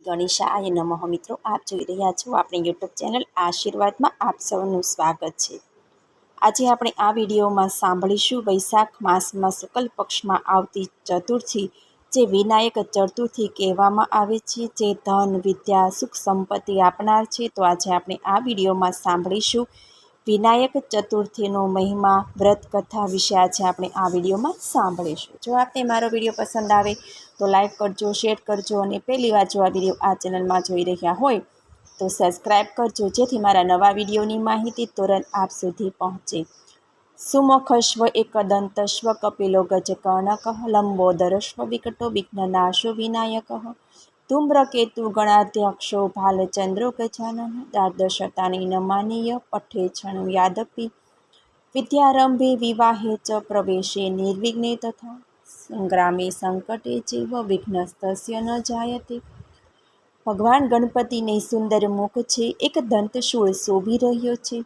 ગણેશાય નમઃ. મિત્રો, આપ જોઈ રહ્યા છો આપણી યુટ્યુબ ચેનલ આશીર્વાદમાં આપ સૌનું સ્વાગત છે. આજે આપણે આ વિડીયોમાં સાંભળીશું વૈશાખ માસમાં શુક્લ પક્ષમાં આવતી ચતુર્થી, જે વિનાયક ચતુર્થી કહેવામાં આવે છે, જે ધન, વિદ્યા, સુખ સંપત્તિ આપનાર છે. તો આજે આપણે આ વિડીયોમાં સાંભળીશું વિનાયક ચતુર્થીનો મહિમા, વ્રત કથા વિશે આજે આપણે આ વિડીયોમાં સાંભળીશું. જો આપને મારો વિડીયો પસંદ આવે તો લાઈક કરજો, શેર કરજો અને પહેલી વાર જો આ વિડીયો આ ચેનલમાં જોઈ રહ્યા હોય તો સબસ્ક્રાઈબ કરજો, જેથી મારા નવા વિડીયોની માહિતી તુરંત આપ સુધી પહોંચે. સુમુખશ્વ એકદંતશ્વ કપિલો ગજકર્ણક લંબોદરશ્વ વિકટો વિઘ્નનાશો વિનાયક ધૂમ્રકેતુ ગણાધ્યક્ષો ભાલચંદ્રો ગજાનન દ્વાદશતાની નમાનીય પઠે છણુ યાદપી વિદ્યારંભે વિવાહે ચ પ્રવેશે નિર્વિઘ્ને તથા સંગ્રામે સંકટે ચેવ વિઘ્નસ્તસ્ય ન જાયતે. ભગવાન ગણપતિને સુંદર મુખ છે, એક દંતશૂળ શોભી રહ્યો છે,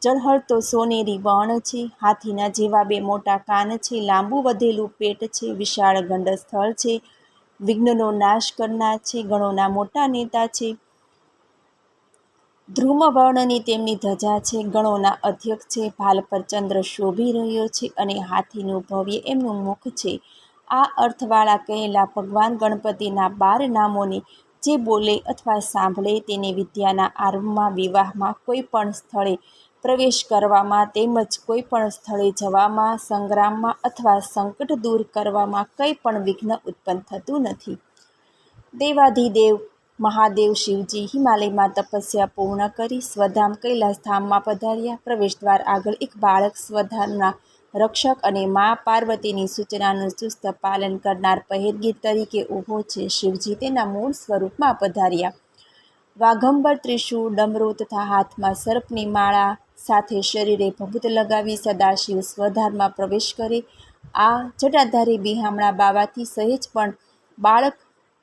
ઝળહળતો સોનેરી વર્ણ છે, હાથીના જેવા બે મોટા કાન છે, લાંબુ વધેલું પેટ છે, વિશાળ ગંડસ્થળ છે, વિઘ્નનો નાશ કરનાર છે, ગણોના મોટા નેતા છે, ધ્રુમ વર્ણની તેમની ધજા છે, ગણોના અધ્યક્ષ છે, ભાલ પર ચંદ્ર શોભી રહ્યો છે અને હાથીનું ભવ્ય એમનું મુખ છે. આ અર્થવાળા કહેલા ભગવાન ગણપતિના 12 નામોને જે બોલે અથવા સાંભળે તેને વિદ્યાના આરંભમાં, વિવાહમાં, કોઈ પણ સ્થળે પ્રવેશ કરવામાં તેમજ કોઈ પણ સ્થળે જવામાં, સંગ્રામમાં અથવા સંકટ દૂર કરવામાં કંઈ પણ વિઘ્ન ઉત્પન્ન થતું નથી. દેવાધિદેવ મહાદેવ શિવજી હિમાલયમાં તપસ્યા પૂર્ણ કરી સ્વધામ કૈલાસધામમાં પધાર્યા. પ્રવેશદ્વાર આગળ એક બાળક સ્વધામના રક્ષક અને મા પાર્વતીની સૂચનાનું ચુસ્ત પાલન કરનાર પહેરગીર તરીકે ઊભો છે. શિવજી તેના મૂળ સ્વરૂપમાં પધાર્યા. વાઘંબર, ત્રિશૂળ, ડમરૂ તથા હાથમાં સર્પની માળા સાથે શરીરે ભભૂત લગાવી સદાશિવ સ્વધામમાં પ્રવેશ કરે. આ જટાધારી બિહામણા બાવાથી સહેજ પણ બાળક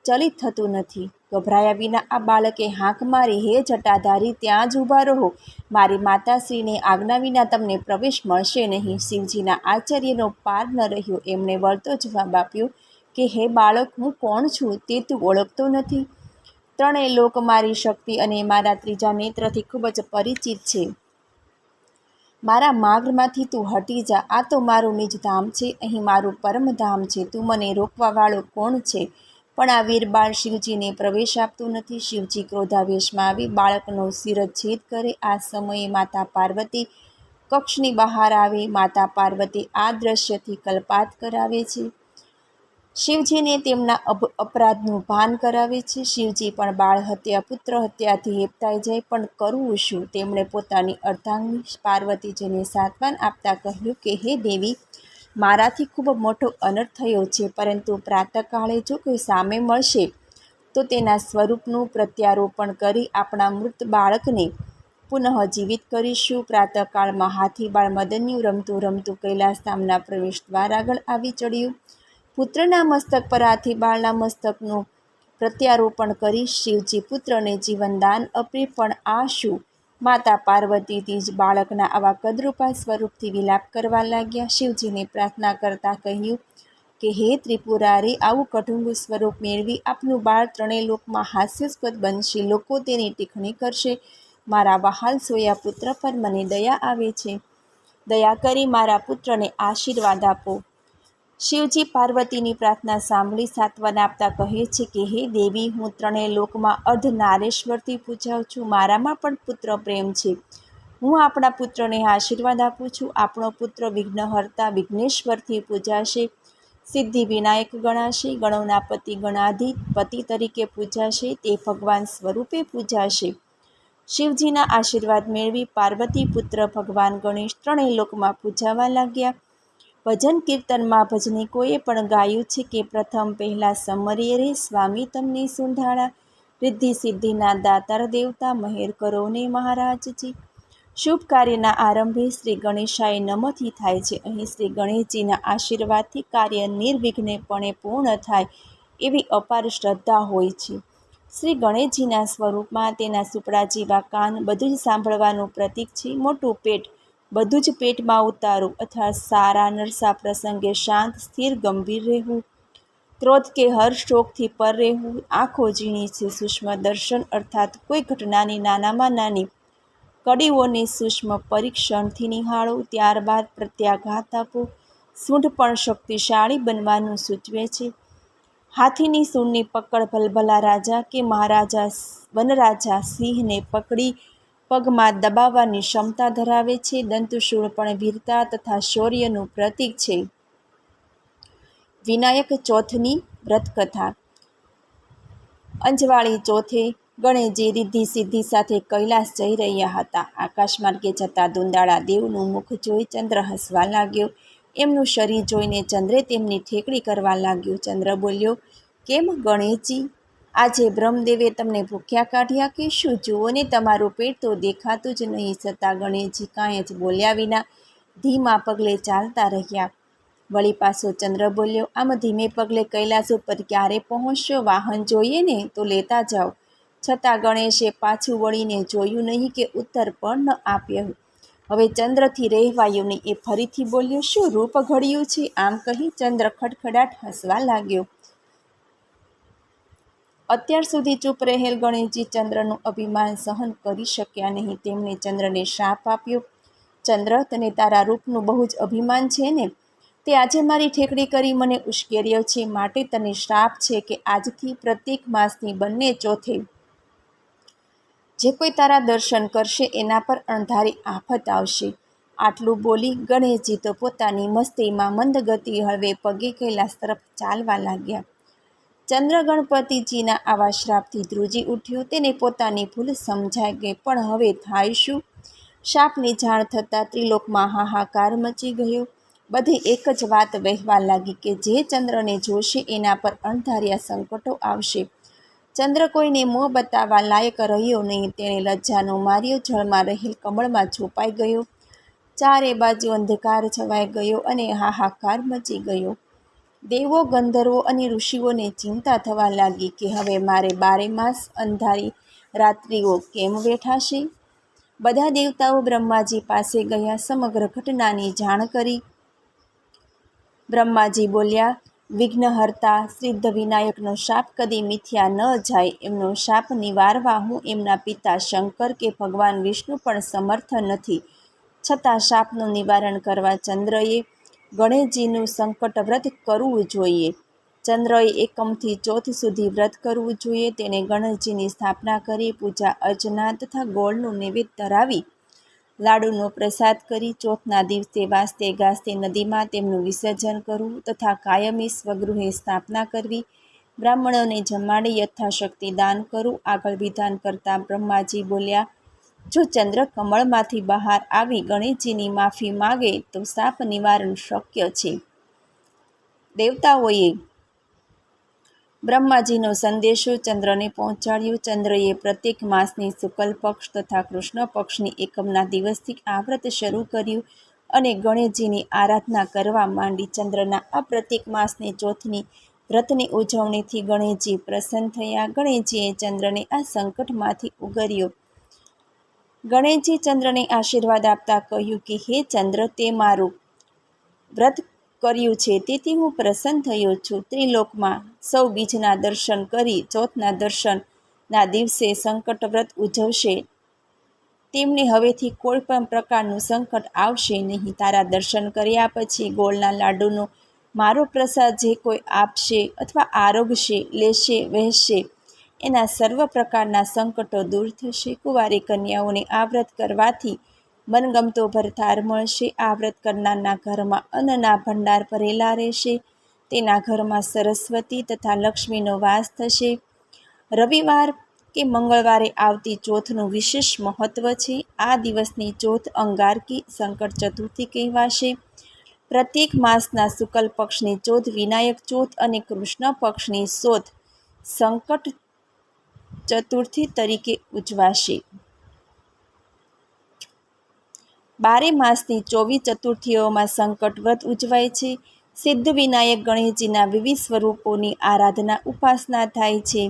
ચલિત થતું નથી. ગભરાયા વિના આ બાળકે હાંક મારી, હે જટાધારી, ત્યાં જ ઊભા રહો, મારી માતાશ્રીને આજ્ઞા વિના તમને પ્રવેશ મળશે નહીં. શિવજીના આશ્ચર્યનો પાર ન રહ્યો. એમણે વળતો જવાબ આપ્યો કે હે બાળક, હું કોણ છું તે તું ઓળખતો નથી? ત્રણેય લોક મારી શક્તિ અને મારા ત્રીજા નેત્રથી ખૂબ જ પરિચિત છે. મારા માર્ગમાંથી તું હટી જા. આ તો મારું નિજ ધામ છે, અહીં મારું પરમધામ છે. તું મને રોકવાવાળો કોણ છે? પણ આ વીર બાળ શિવજીને પ્રવેશ આપતું નથી. શિવજી ક્રોધાવેશમાં આવી બાળકનો શિરચ્છેદ કરે. આ સમયે માતા પાર્વતી કક્ષની બહાર આવે. માતા પાર્વતી આ દ્રશ્યથી કલ્પાત કરાવે છે. શિવજીને તેમના અપરાધનું ભાન કરાવે છે. શિવજી પણ બાળ હત્યા, પુત્ર હત્યાથી હેપતાઈ જાય, પણ કરવું શું? તેમણે પોતાની અર્ધાંગની પાર્વતીજીને સાંત્વન આપતા કહ્યું કે હે દેવી, મારાથી ખૂબ મોટો અનર્થ થયો છે, પરંતુ પ્રાતઃકાળે જો કોઈ સામે મળશે તો તેના સ્વરૂપનું પ્રત્યારોપણ કરી આપણા મૃત બાળકને પુનઃ જીવિત કરીશું. પ્રાતઃકાળમાં હાથીબાળ મદન્યુ રમતું રમતું કૈલાસધામના પ્રવેશદ્વાર આગળ આવી ચડ્યું. પુત્રના મસ્તક પર હાથીબાળના મસ્તકનું પ્રત્યારોપણ કરી શિવજી પુત્રને જીવનદાન આપે. પણ આ શું? માતા પાર્વતીથી જ બાળકના આવા કદરૂપા સ્વરૂપથી વિલાપ કરવા લાગ્યા. શિવજીને પ્રાર્થના કરતા કહ્યું કે હે ત્રિપુરારી, આવું કઢુંગુ સ્વરૂપ મેળવી આપનું બાળ ત્રણેય લોકમાં હાસ્યાસ્પદ બનશે. લોકો તેની ટીખણી કરશે. મારા વહાલ સોયા પુત્ર પર મને દયા આવે છે. દયા કરી મારા પુત્રને આશીર્વાદ આપો. શિવજી પાર્વતીની પ્રાર્થના સાંભળી સાંત્વન આપતા કહે છે કે હે દેવી, હું ત્રણેય લોકમાં અર્ધનારેશ્વરથી પૂજાઉં છું. મારામાં પણ પુત્ર પ્રેમ છે. હું આપણા પુત્રને આશીર્વાદ આપું છું. આપણો પુત્ર વિઘ્નહર્તા વિઘ્નેશ્વરથી પૂજાશે, સિદ્ધિ વિનાયક ગણાશે, ગણોના પતિ ગણાધિપતિ તરીકે પૂજાશે, તે ભગવાન સ્વરૂપે પૂજાશે. શિવજીના આશીર્વાદ મેળવી પાર્વતી પુત્ર ભગવાન ગણેશ ત્રણેય લોકમાં પૂજાવા લાગ્યા. ભજન કીર્તનમાં ભજનીકોએ પણ ગાયું છે કે પ્રથમ પહેલા સમરીએ રે સ્વામી તમને સુંધાળા, રિદ્ધિ સિદ્ધિના દાતાર દેવતા મહેર કરો ને મહારાજજી. શુભ કાર્યના આરંભે શ્રી ગણેશાય નમઃથી થાય છે. અહીં શ્રી ગણેશજીના આશીર્વાદથી કાર્ય નિર્વિઘ્નપણે પૂર્ણ થાય એવી અપાર શ્રદ્ધા હોય છે. શ્રી ગણેશજીના સ્વરૂપમાં તેના સુપડા જેવા કાન બધું જ સાંભળવાનું પ્રતીક છે. મોટું પેટ, બધું જ પેટમાં ઉતારું, અથવા સારા નરસા પ્રસંગે શાંત, સ્થિર, ગંભીર રહેવું. ક્રોધ કે હર્ષ શોકથી પર રહેવું, આંખો ઝીણી છે સૂક્ષ્મ દર્શન અર્થાત કોઈ ઘટનાની નાનામાં નાની કડીઓને સૂક્ષ્મ પરીક્ષણથી નિહાળો, ત્યારબાદ પ્રત્યાઘાત આપો. સૂંઢ પણ શક્તિશાળી બનવાનું સૂચવે છે. હાથીની સૂંઢની પકડ ભલભલા રાજા કે મહારાજા વનરાજા સિંહને પકડી પગમાં દબાવવાની ક્ષમતા ધરાવે છે. દંતુશૂળ પણ વીરતા તથા શૌર્યનું પ્રતીક છે. વિનાયક ચોથની વ્રતકથા. અંજવાળી ચોથે ગણેશજી રિદ્ધિ સિદ્ધિ સાથે કૈલાસ જઈ રહ્યા હતા. આકાશમાર્ગે જતા દુંદાળા દેવનું મુખ જોઈ ચંદ્ર હસવા લાગ્યો. એમનું શરીર જોઈને ચંદ્રે તેમની ઠેકડી કરવા લાગ્યો. ચંદ્ર બોલ્યો, કેમ ગણેશજી, આજે બ્રહ્મદેવે તમને ભૂખ્યા કાઢ્યા કે શું? જુઓ ને, તમારું પેટ તો દેખાતું જ નહીં. છતાં ગણેશજી કાંઈ જ બોલ્યા વિના ધીમા પગલે ચાલતા રહ્યા. વળી પાછો ચંદ્ર બોલ્યો, આમ ધીમે પગલે કૈલાસ ઉપર ક્યારે પહોંચશો? વાહન જોઈએ ને તો લેતા જાઓ. છતાં ગણેશે પાછું વળીને જોયું નહીં કે ઉત્તર પણ ન આપ્યો. હવે ચંદ્રથી રહેવાયું નહીં. એ ફરીથી બોલ્યો, શું રૂપ ઘડ્યું છે? આમ કહી ચંદ્ર ખડખડાટ હસવા લાગ્યો. અત્યાર સુધી ચૂપ રહેલ ગણેશજી ચંદ્રનું અભિમાન સહન કરી શક્યા નહીં. તેમણે ચંદ્રને શ્રાપ આપ્યો. ચંદ્ર, તને તારા રૂપનું બહુ જ અભિમાન છે ને? તે આજે મારી ઠેકડી કરી મને ઉશ્કેર્યો છે. માટે તને શ્રાપ છે કે આજથી પ્રત્યેક માસની બંને ચોથે જે કોઈ તારા દર્શન કરશે એના પર અણધારી આફત આવશે. આટલું બોલી ગણેશજી તો પોતાની મસ્તીમાં મંદ ગતિ હળવે પગે કૈલાસ તરફ ચાલવા લાગ્યા. ચંદ્ર ગણપતિજીના આવા શ્રાપથી ધ્રુજી ઉઠ્યો. તેને પોતાની ભૂલ સમજાઈ ગઈ. પણ હવે થાય શું? શાપની જાણ થતાં ત્રિલોકમાં હાહાકાર મચી ગયો. બધી એક જ વાત વહેવા લાગી કે જે ચંદ્રને જોશે એના પર અણધાર્યા સંકટો આવશે. ચંદ્ર કોઈને મોં બતાવવા લાયક રહ્યો નહીં. તેણે લજ્જાનો માર્યો જળમાં રહેલ કમળમાં છુપાઈ ગયો. ચારે બાજુ અંધકાર છવાઈ ગયો અને હાહાકાર મચી ગયો. દેવો, ગંધર્વો અને ઋષિઓને ચિંતા થવા લાગી કે હવે મારે 12 માસ અંધારી રાત્રિઓ કેમ વેઠાશે. બધા દેવતાઓ બ્રહ્માજી પાસે ગયા. સમગ્ર ઘટનાની જાણ કરી. બ્રહ્માજી બોલ્યા, વિઘ્નહર્તા સિદ્ધ વિનાયકનો શાપ કદી મિથ્યા ન જાય. એમનો શાપ નિવારવા હું એમના પિતા શંકર કે ભગવાન વિષ્ણુ પણ સમર્થ નથી. છતાં શાપનું નિવારણ કરવા ચંદ્રએ ગણેશજીનું સંકટ વ્રત કરવું જોઈએ. ચંદ્રએ એકમથી ચોથ સુધી વ્રત કરવું જોઈએ. તેને ગણેશજીની સ્થાપના કરી, પૂજા અર્ચના તથા ગોળનું નૈવેદ્ય ધરાવી, લાડુનો પ્રસાદ કરી, ચોથના દિવસે વાજતે ગાજતે નદીમાં તેમનું વિસર્જન કરવું તથા કાયમી સ્વગૃહે સ્થાપના કરવી. બ્રાહ્મણોને જમાડી યથાશક્તિ દાન કરવું. આગળ વિધાન કરતા બ્રહ્માજી બોલ્યા, જો ચંદ્ર કમળમાંથી બહાર આવી ગણેશજીની માફી માગે તો શાપ નિવારણ શક્ય છે. દેવતાઓએ બ્રહ્માજીનો સંદેશો ચંદ્રને પહોંચાડ્યો. ચંદ્રએ પ્રત્યેક માસની શુક્લ પક્ષ તથા કૃષ્ણ પક્ષની એકમના દિવસથી આ વ્રત શરૂ કર્યું અને ગણેશજીની આરાધના કરવા માંડી. ચંદ્રના આ પ્રત્યેક માસની ચોથની વ્રતની ઉજવણીથી ગણેશજી પ્રસન્ન થયા. ગણેશજીએ ચંદ્રને આ સંકટમાંથી ઉગર્યો. ગણેશજી ચંદ્રને આશીર્વાદ આપતા કહ્યું કે હે ચંદ્ર, તે મારું વ્રત કર્યું છે તેથી હું પ્રસન્ન થયો છું. ત્રિલોકમાં સૌ બીજના દર્શન કરી ચોથના દર્શનના દિવસે સંકટ વ્રત ઉજવશે તેમને હવેથી કોઈ પણ પ્રકારનું સંકટ આવશે નહીં. તારા દર્શન કર્યા પછી ગોળના લાડુનો મારો પ્રસાદ જે કોઈ આપશે અથવા આરોગશે, લેશે, વહેશે એના સર્વ પ્રકારના સંકટો દૂર થશે. કુંવારી કન્યાઓને આ વ્રત કરવાથી મનગમતો ભરતાર મળશે. આ વ્રત કરનારના ઘરમાં અન્નના ભંડાર ભરેલા રહેશે. તેના ઘરમાં સરસ્વતી તથા લક્ષ્મીનો વાસ થશે. રવિવાર કે મંગળવારે આવતી ચોથનું વિશેષ મહત્વ છે. આ દિવસની ચોથ અંગારકી સંકટ ચતુર્થી કહેવાશે. પ્રત્યેક માસના શુક્લ પક્ષની ચોથ વિનાયક ચોથ અને કૃષ્ણ પક્ષની ચોથ સંકટ ચતુર્થી તરીકે ઉજવાશે. 12 માસની 24 ચતુર્થીઓમાં સંકટ વ્રત ઉજવાય છે. સિદ્ધ વિનાયક ગણેશજીના વિવિધ સ્વરૂપોની આરાધના ઉપાસના થાય છે.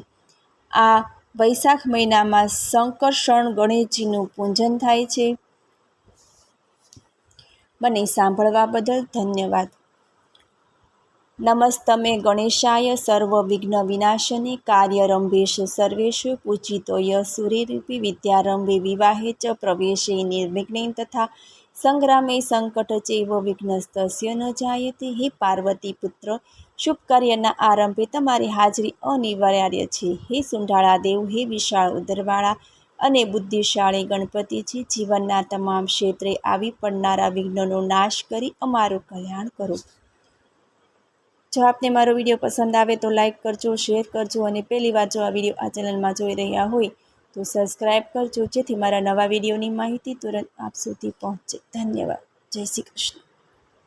આ વૈશાખ મહિનામાં સંકર્ષણ ગણેશજીનું પૂજન થાય છે. મને સાંભળવા બદલ ધન્યવાદ. નમસ્તમે ગણેશાય સર્વવિઘ્ન વિનાશને કાર્યરંભેશ સર્વેષુ પૂજિતોય સૂર્યરૂપી વિદ્યારંભે વિવાહે ચ પ્રવેશે નિર્વિઘ્નેન તથા સંગ્રામે સંકટ ચૈવ વિઘ્નસ્તસ્ય ન જાયતે. હે પાર્વતી પુત્ર, શુભ કાર્યના આરંભે તમારી હાજરી અનિવાર્ય છે. હે સુંઢાળા દેવ, હે વિશાળ ઉદરવાળા અને બુદ્ધિશાળી ગણપતિજી, જીવનના તમામ ક્ષેત્રે આવી પડનારા વિઘ્નોનો નાશ કરી અમારું કલ્યાણ કરો. જો આપને મારો વિડીયો પસંદ આવે તો લાઈક કરજો, શેર કરજો અને પહેલી વાર જો આ વિડીયો આ ચેનલમાં જોઈ રહ્યા હોય તો સબસ્ક્રાઈબ કરજો, જેથી મારા નવા વિડીયોની માહિતી તુરંત આપ સુધી પહોંચે. ધન્યવાદ. જય શ્રી કૃષ્ણ.